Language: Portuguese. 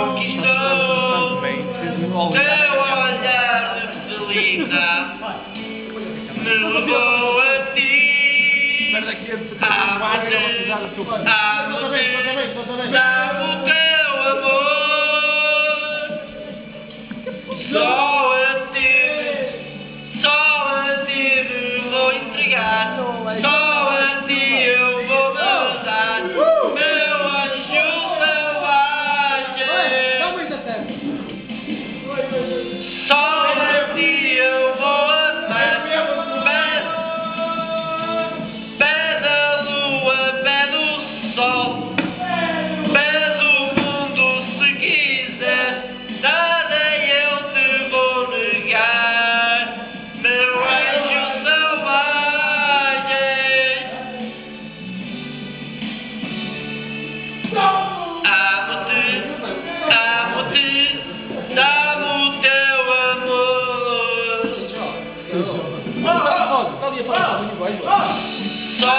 conquistou teu olhar de felicidade me levou a ti. Amo-te, dá-me o teu amor. Só a ti me vou entregar. Só a ti eu vou dançar. Meu anjo selvagem. Só a ti eu vou amar. Pede a lua, pede o sol, pede o mundo se quiser. Nada eu te vou negar, meu anjo selvagem. Amo-te, amo-te, dá-me o teu amor. Só